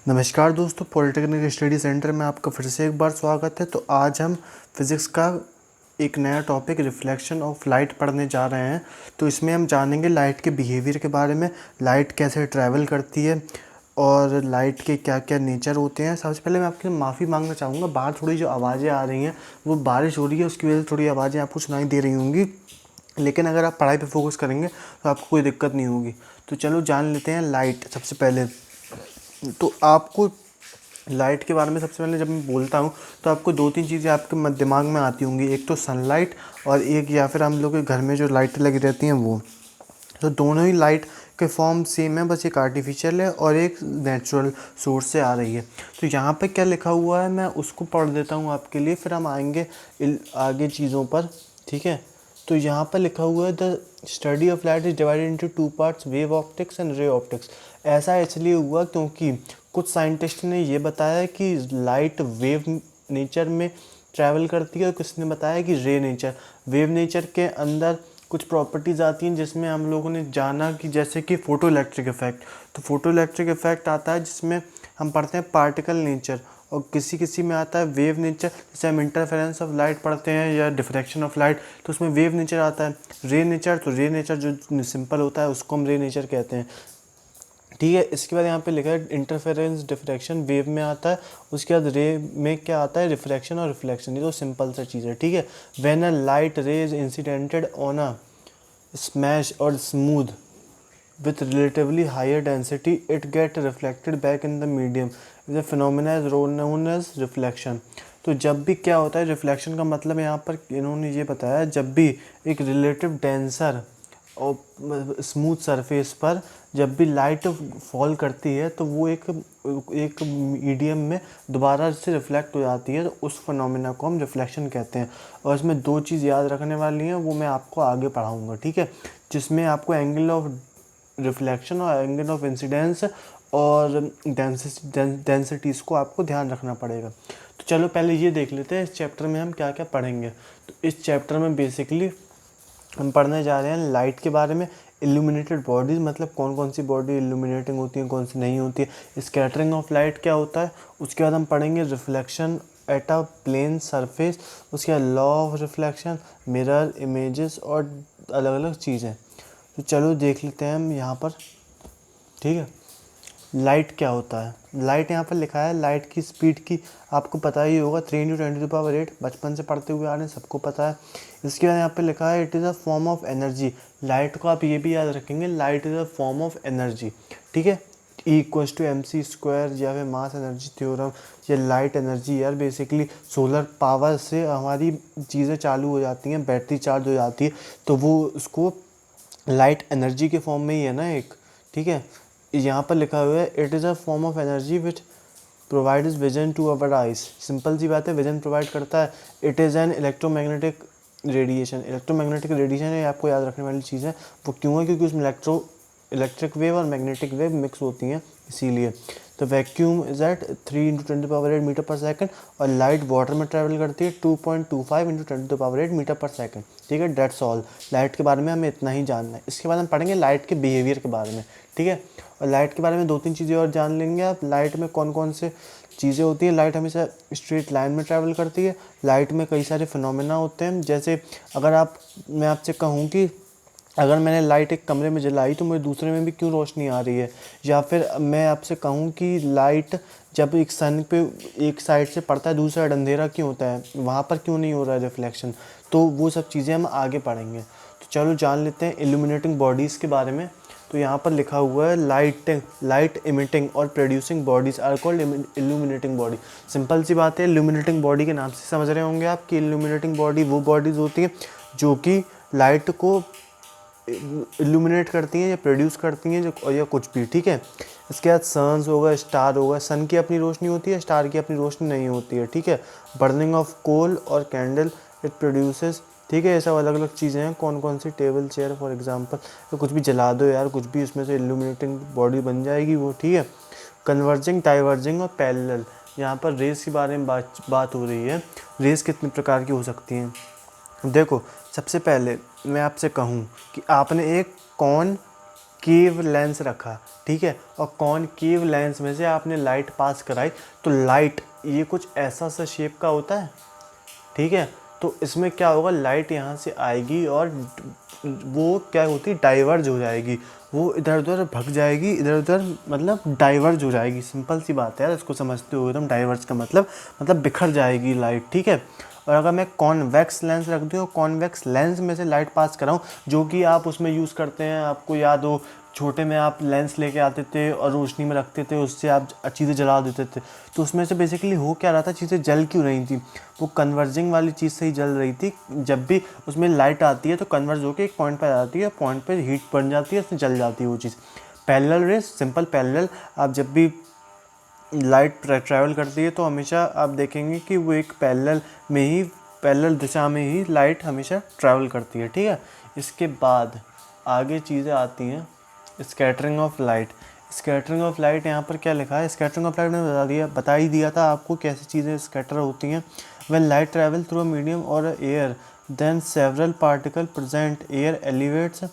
नमस्कार दोस्तों, polytechnic study centre में आपका फिर से एक बार स्वागत है। तो आज हम फिज़िक्स का एक नया टॉपिक रिफ्लेक्शन ऑफ लाइट पढ़ने जा रहे हैं। तो इसमें हम जानेंगे लाइट के बिहेवियर के बारे में, लाइट कैसे ट्रैवल करती है और लाइट के क्या क्या नेचर होते हैं। सबसे पहले मैं आपसे माफ़ी मांगना चाहूँगा, बाहर थोड़ी जो आवाज़ें आ रही हैं वो बारिश हो रही है, उसकी वजह से थोड़ी आवाज़ें आपको सुनाई दे रही होंगी, लेकिन अगर आप पढ़ाई पे फोकस करेंगे तो आपको कोई दिक्कत नहीं होगी। तो चलो जान लेते हैं लाइट। सबसे पहले तो आपको लाइट के बारे में सबसे पहले जब मैं बोलता हूँ तो आपको दो तीन चीज़ें आपके दिमाग में आती होंगी। एक तो सनलाइट और एक या फिर हम लोग के घर में जो लाइटें लगी रहती हैं वो। तो दोनों ही लाइट के फॉर्म सेम है, बस एक आर्टिफिशियल है और एक नेचुरल सोर्स से आ रही है। तो यहाँ पे क्या लिखा हुआ है मैं उसको पढ़ देता हूँ आपके लिए, फिर हम आएंगे आगे चीज़ों पर, ठीक है। तो यहाँ पर लिखा हुआ है the study of light is divided into two parts, wave optics and ray optics. ऐसा इसलिए हुआ क्योंकि कुछ साइंटिस्ट ने ये बताया कि लाइट वेव नेचर में ट्रैवल करती है और किसने बताया कि रे नेचर। वेव नेचर के अंदर कुछ प्रॉपर्टीज़ आती हैं जिसमें हम लोगों ने जाना कि जैसे कि फ़ोटो इलेक्ट्रिक इफ़ेक्ट। तो फ़ोटो इलेक्ट्रिक इफ़ेक्ट आता है जिसमें हम पढ़ते हैं पार्टिकल नेचर, और किसी किसी में आता है वेव नेचर। जैसे हम इंटरफेरेंस ऑफ लाइट पढ़ते हैं या डिफ्रैक्शन ऑफ लाइट, तो उसमें वेव नेचर आता है। रे नेचर, तो रे नेचर जो सिंपल होता है उसको हम रे नेचर कहते हैं, ठीक है। इसके बाद यहाँ पे लिखा है इंटरफेरेंस डिफ्रैक्शन वेव में आता है, उसके बाद रे में क्या आता है, रिफ्रैक्शन और रिफ्लेक्शन। ये तो सिंपल सा चीज़ है, ठीक है। When a light ray is incidented on a smash और smooth with relatively higher density, it get reflected back in the medium. The phenomena is known as reflection. तो जब भी क्या होता है, रिफ्लेक्शन का मतलब यहाँ पर इन्होंने ये बताया, जब भी एक रिलेटिव डेंसर और स्मूथ सरफेस पर जब भी लाइट फॉल करती है तो वो एक मीडियम में दोबारा से रिफ्लेक्ट हो जाती है, तो उस फिनोमेना को हम रिफ्लेक्शन कहते हैं। और इसमें दो चीज़ याद रखने वाली हैं, वो मैं आपको आगे पढ़ाऊँगा, ठीक है। जिसमें आपको एंगल ऑफ रिफ्लेक्शन और एंगल ऑफ इंसिडेंस और डेंसिटीज़ को आपको ध्यान रखना पड़ेगा। तो चलो पहले ये देख लेते हैं इस चैप्टर में हम क्या क्या पढ़ेंगे। तो इस चैप्टर में बेसिकली हम पढ़ने जा रहे हैं लाइट के बारे में। इल्यूमिनेटेड बॉडीज़ मतलब कौन कौन सी बॉडी इल्यूमिनेटिंग होती हैं, कौन सी नहीं होती है। स्कैटरिंग ऑफ लाइट क्या होता है। उसके बाद हम पढ़ेंगे reflection at a plane surface. उसके बाद law of reflection, mirror images और अलग अलग चीज़ें। तो चलो देख लेते हैं हम यहाँ पर, ठीक है। लाइट क्या होता है। लाइट यहाँ पर लिखा है, लाइट की स्पीड की आपको पता ही होगा, 3×10⁸, बचपन से पढ़ते हुए आ रहे हैं, सबको पता है। इसके बाद यहाँ पे लिखा है it is a form of energy. Light को आप ये भी याद रखेंगे, light is a form of energy, ठीक है। E=mc² या फिर मास एनर्जी थ्योरम। ये लाइट एनर्जी यार बेसिकली सोलर पावर से हमारी चीज़ें चालू हो जाती हैं, बैटरी चार्ज हो जाती है, तो वो उसको लाइट एनर्जी के फॉर्म में ही है ना एक, ठीक है। यहाँ पर लिखा हुआ है it is a form of energy which provides vision to our eyes. Simple सी बात है, विजन प्रोवाइड करता है। It is an electromagnetic radiation. Electromagnetic radiation है, आपको याद रखने वाली चीज़ है। वो क्यों है, क्योंकि उसमें इलेक्ट्रिक वेव और मैग्नेटिक वेव मिक्स होती हैं, इसीलिए। तो वैक्यूम इज एट 3×10⁸ मीटर पर सेकंड, और लाइट वाटर में ट्रैवल करती है 2.25×10⁸ मीटर पर सेकंड, ठीक है। That's all. लाइट के बारे में हमें इतना ही जानना है। इसके बाद हम पढ़ेंगे लाइट के बिहेवियर के बारे में, ठीक है। और लाइट के बारे में दो तीन चीज़ें और जान लेंगे आप। लाइट में कौन कौन से चीज़ें होती हैं। लाइट हमेशा स्ट्रेट लाइन में ट्रैवल करती है। लाइट में कई सारे फिनोमेना होते हैं, जैसे अगर मैं आपसे कहूँ कि अगर मैंने लाइट एक कमरे में जलाई तो मुझे दूसरे में भी क्यों रोशनी आ रही है, या फिर मैं आपसे कहूँ कि लाइट जब एक सन पे एक साइड से पड़ता है दूसरा साइड अंधेरा क्यों होता है, वहाँ पर क्यों नहीं हो रहा है रिफ्लेक्शन। तो वो सब चीज़ें हम आगे पढ़ेंगे। तो चलो जान लेते हैं इल्यूमिनेटिंग बॉडीज़ के बारे में। तो यहाँ पर लिखा हुआ है लाइट इमिटिंग और producing bodies are called illuminating body. Simple सी बात है, इल्यूमिनेटिंग बॉडी के नाम से समझ रहे होंगे आप कि इल्यूमिनेटिंग बॉडी वो बॉडीज़ होती हैं जो कि लाइट को इल्यूमिनेट करती हैं या प्रोड्यूस करती हैं, जो या कुछ भी, ठीक है। इसके बाद सन्स होगा, स्टार होगा। सन की अपनी रोशनी होती है, स्टार की अपनी रोशनी नहीं होती है, ठीक है। बर्निंग ऑफ कोल और कैंडल इट प्रोड्यूसेस, ठीक है। ये सब अलग अलग चीज़ें हैं। कौन कौन सी, टेबल चेयर फॉर एग्जांपल। तो कुछ भी जला दो यार, कुछ भी, उसमें से इल्यूमिनेटिंग बॉडी बन जाएगी वो, ठीक है। कन्वर्जिंग, डाइवर्जिंग और पैरेलल। यहाँ पर रेस के बारे में बात हो रही है। रेस कितने प्रकार की हो सकती हैं। देखो, सबसे पहले मैं आपसे कहूँ कि आपने एक कॉन केव लेंस रखा, ठीक है, और कॉनकेव लेंस में से आपने लाइट पास कराई, तो लाइट ये कुछ ऐसा सा शेप का होता है, ठीक है। तो इसमें क्या होगा, लाइट यहाँ से आएगी और वो क्या होती है, डाइवर्ज हो जाएगी, वो इधर उधर भग जाएगी, इधर उधर मतलब डाइवर्ज हो जाएगी। सिंपल सी बात है यार, इसको समझते हो एकदम। डाइवर्ज का मतलब बिखर जाएगी लाइट, ठीक है। और अगर मैं कॉन्वेक्स लेंस रख दूँ, कॉन्वेक्स लेंस में से लाइट पास कराऊँ, जो कि आप उसमें यूज़ करते हैं, आपको याद हो छोटे में आप लेंस लेके आते थे और रोशनी में रखते थे, उससे आप चीज़ें जला देते थे। तो उसमें से बेसिकली हो क्या रहा था, चीज़ें जल क्यों रही थी, वो कन्वर्जिंग वाली चीज़ से ही जल रही थी। जब भी उसमें लाइट आती है तो कन्वर्ज होकर एक पॉइंट पर आ जाती है, पॉइंट पर हीट बन जाती है, उसमें जल जाती है वो चीज़। पैरेलल रेस, सिंपल पैरेलल, आप जब भी लाइट ट्रैवल करती है तो हमेशा आप देखेंगे कि वो एक पैरेलल दिशा में ही लाइट हमेशा ट्रैवल करती है, ठीक है। इसके बाद आगे चीज़ें आती हैं, scattering of light. Scattering of light यहाँ पर क्या लिखा है, स्कैटरिंग ऑफ लाइट मैंने बता ही दिया था आपको कैसी चीज़ें स्कैटर होती हैं। When light travel through a medium और air then several particle present air elevates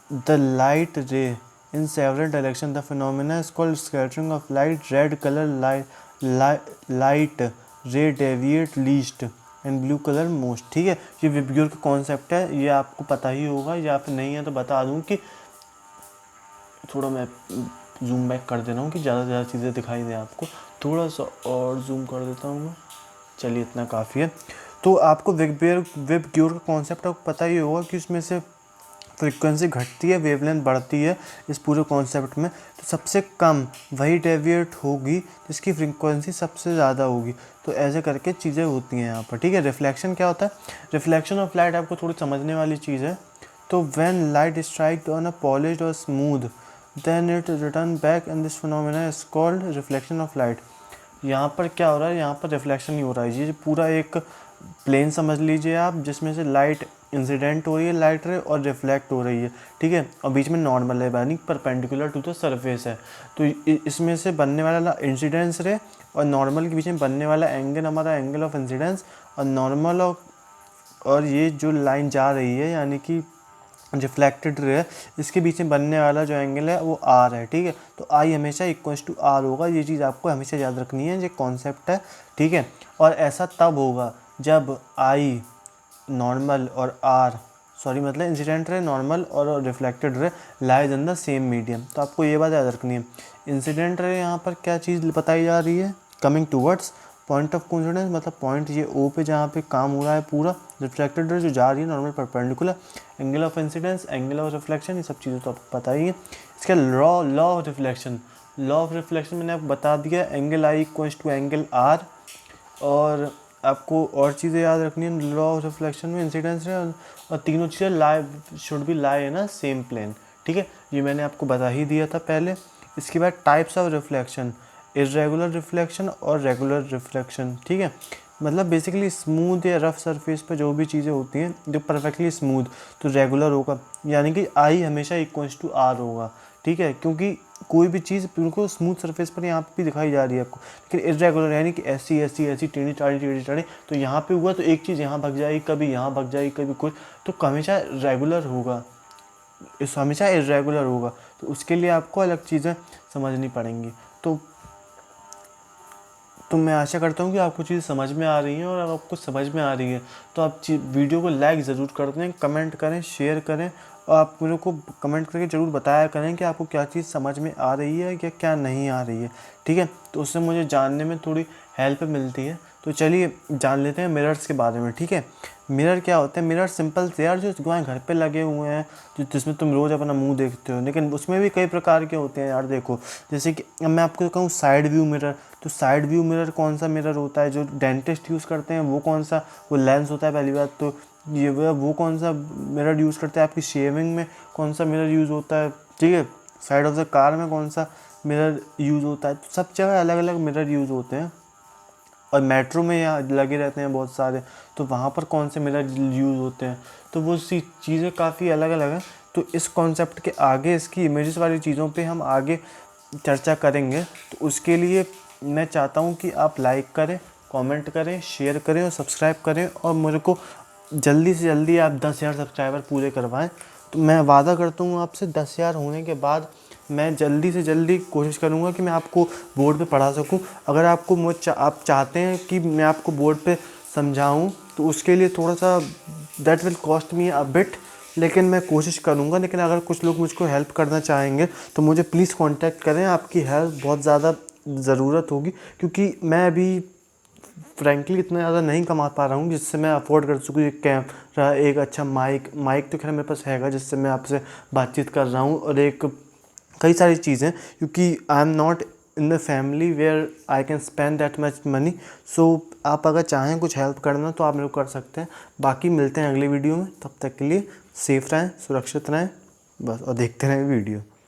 the light ray in several directions. The phenomena is called scattering of light. Red color light ray deviate least and blue color most, ठीक है। ये VIBGYOR का concept है, ये आपको पता ही होगा, या फिर नहीं है तो बता दूं कि थोड़ा मैं जूम बैक कर दे रहा हूँ कि ज़्यादा से ज़्यादा चीज़ें दिखाई दें आपको। थोड़ा सा और जूम कर देता हूँ मैं, चलिए इतना काफ़ी है। तो आपको विबग्योर का कॉन्सेप्ट आपको पता ही होगा कि उसमें से फ्रीक्वेंसी घटती है, वेवलेंथ बढ़ती है इस पूरे कॉन्सेप्ट में। तो सबसे कम वही डेविएट होगी जिसकी फ्रीक्वेंसी सबसे ज़्यादा होगी। तो ऐसे करके चीज़ें होती हैं यहाँ पर, ठीक है। रिफ्लेक्शन क्या होता है, रिफ्लेक्शन ऑफ लाइट आपको थोड़ी समझने वाली चीज़ है। तो when light strike on a polished और smooth then it return back and this phenomena is called reflection of light. यहाँ पर क्या हो रहा है, यहाँ पर रिफ्लेक्शन नहीं हो रहा है, ये पूरा एक प्लेन समझ लीजिए आप, जिसमें से लाइट इंसिडेंट हो रही है, लाइट रे, और रिफ्लेक्ट हो रही है, ठीक है। और बीच में नॉर्मल है, यानी परपेंडिकुलर टू द सरफेस है। तो इसमें से बनने वाला इंसिडेंस रे और नॉर्मल के बीच में बनने वाला एंगल हमारा एंगल ऑफ इंसिडेंस, और नॉर्मल और ये जो लाइन जा रही है यानी कि रिफ्लेक्टेड रे, इसके बीच में बनने वाला जो एंगल है वो आर है, ठीक है। तो आई हमेशा इक्वल्स टू आर होगा, ये चीज़ आपको हमेशा याद रखनी है, ये कॉन्सेप्ट है, ठीक है। और ऐसा तब होगा जब आई नॉर्मल और आर मतलब इंसिडेंट रे, नॉर्मल और reflected ray lies in the same medium. तो आपको ये बात याद रखनी है। इंसिडेंट रे यहाँ पर क्या चीज़ बताई जा रही है, coming towards point of coincidence, मतलब पॉइंट ये ओ पे जहाँ पे काम हो रहा है पूरा। रिफ्लेक्टेड रे जो जा रही है normal perpendicular, angle of incidence, angle of reflection, ये सब चीज़ें तो आपको पता ही है। इसका लॉ ऑफ रिफ्लेक्शन मैंने आपको बता दिया, angle I equals to angle R. और आपको और चीज़ें याद रखनी है लॉ ऑफ रिफ्लेक्शन में, इंसिडेंस है, और तीनों चीज़ें lie should be lie in a same plane, ठीक है। ये मैंने आपको बता ही दिया था पहले। इसके बाद types of reflection, irregular reflection और रेगुलर रिफ्लेक्शन, ठीक है। मतलब बेसिकली स्मूथ या रफ सरफेस पर जो भी चीज़ें होती हैं जो परफेक्टली स्मूथ, तो रेगुलर होगा, यानी कि आई हमेशा इक्वल्स टू आर होगा, ठीक है। क्योंकि कोई भी चीज़ बिल्कुल स्मूथ सरफेस पर यहाँ पे भी दिखाई जा रही है आपको, लेकिन इर्रेगुलर यानी कि ऐसी टेढ़ी टाढ़ी, तो यहाँ पे हुआ तो एक चीज़ यहाँ भग जाएगी, कभी यहाँ भग जाएगी, कभी कुछ, तो हमेशा रेगुलर होगा, इस हमेशा इर्रेगुलर होगा। तो उसके लिए आपको अलग चीज़ें समझनी पड़ेंगी। तो मैं आशा करता हूँ कि आपको चीज़ समझ में आ रही है, और अगर आपको समझ में आ रही है तो आप वीडियो को लाइक ज़रूर कर दें, कमेंट करें, शेयर करें, और आप मेरे को कमेंट करके ज़रूर बताया करें कि आपको क्या चीज़ समझ में आ रही है या क्या नहीं आ रही है, ठीक है। तो उससे मुझे जानने में थोड़ी हेल्प मिलती है। तो चलिए जान लेते हैं मिरर्स के बारे में, ठीक है। मिरर क्या होते हैं, मिरर सिंपल से यार जो घर पे लगे हुए हैं, जिसमें तुम रोज़ अपना मुंह देखते हो, लेकिन उसमें भी कई प्रकार के होते हैं यार। देखो जैसे कि मैं आपको कहूँ साइड व्यू मिरर, तो साइड व्यू मिरर कौन सा मिरर होता है, जो डेंटिस्ट यूज़ करते हैं वो कौन सा, वो लेंस होता है पहली बात तो। ये वो कौन सा मिरर यूज़ करते हैं, आपकी शेविंग में कौन सा मिरर यूज़ होता है, ठीक है। साइड ऑफ द कार में कौन सा मिरर यूज़ होता है, तो सब जगह अलग अलग मिरर यूज़ होते हैं। और मेट्रो में यहाँ लगे रहते हैं बहुत सारे, तो वहाँ पर कौन से मिरर यूज़ होते हैं, तो वो सी चीज़ें काफ़ी अलग अलग हैं। तो इस कॉन्सेप्ट के आगे, इसकी इमेजेस वाली चीज़ों पे हम आगे चर्चा करेंगे। तो उसके लिए मैं चाहता हूँ कि आप लाइक करें, कमेंट करें, शेयर करें और सब्सक्राइब करें, और मेरे को जल्दी से जल्दी आप 10,000 सब्सक्राइबर पूरे करवाएं। तो मैं वादा करता हूँ आपसे 10,000 होने के बाद मैं जल्दी से जल्दी कोशिश करूँगा कि मैं आपको बोर्ड पे पढ़ा सकूँ। अगर आपको आप चाहते हैं कि मैं आपको बोर्ड पे समझाऊँ तो उसके लिए थोड़ा सा that will cost me a bit, लेकिन मैं कोशिश करूँगा। लेकिन अगर कुछ लोग मुझको हेल्प करना चाहेंगे तो मुझे प्लीज़ कांटेक्ट करें, आपकी हेल्प बहुत ज़्यादा ज़रूरत होगी, क्योंकि मैं अभी फ्रैंकली इतना ज़्यादा नहीं कमा पा रहा हूँ जिससे मैं अफोर्ड कर सकूँ एक कैमरा, एक अच्छा माइक तो खैर मेरे पास हैगा जिससे मैं आपसे बातचीत कर रहा हूँ, और एक कई सारी चीज़ें, क्योंकि I am not in the family where I can spend that much money. So आप अगर चाहें कुछ हेल्प करना तो आप मेरे को कर सकते हैं। बाकी मिलते हैं अगली वीडियो में, तब तक के लिए सेफ रहें, सुरक्षित रहें बस, और देखते रहें वीडियो।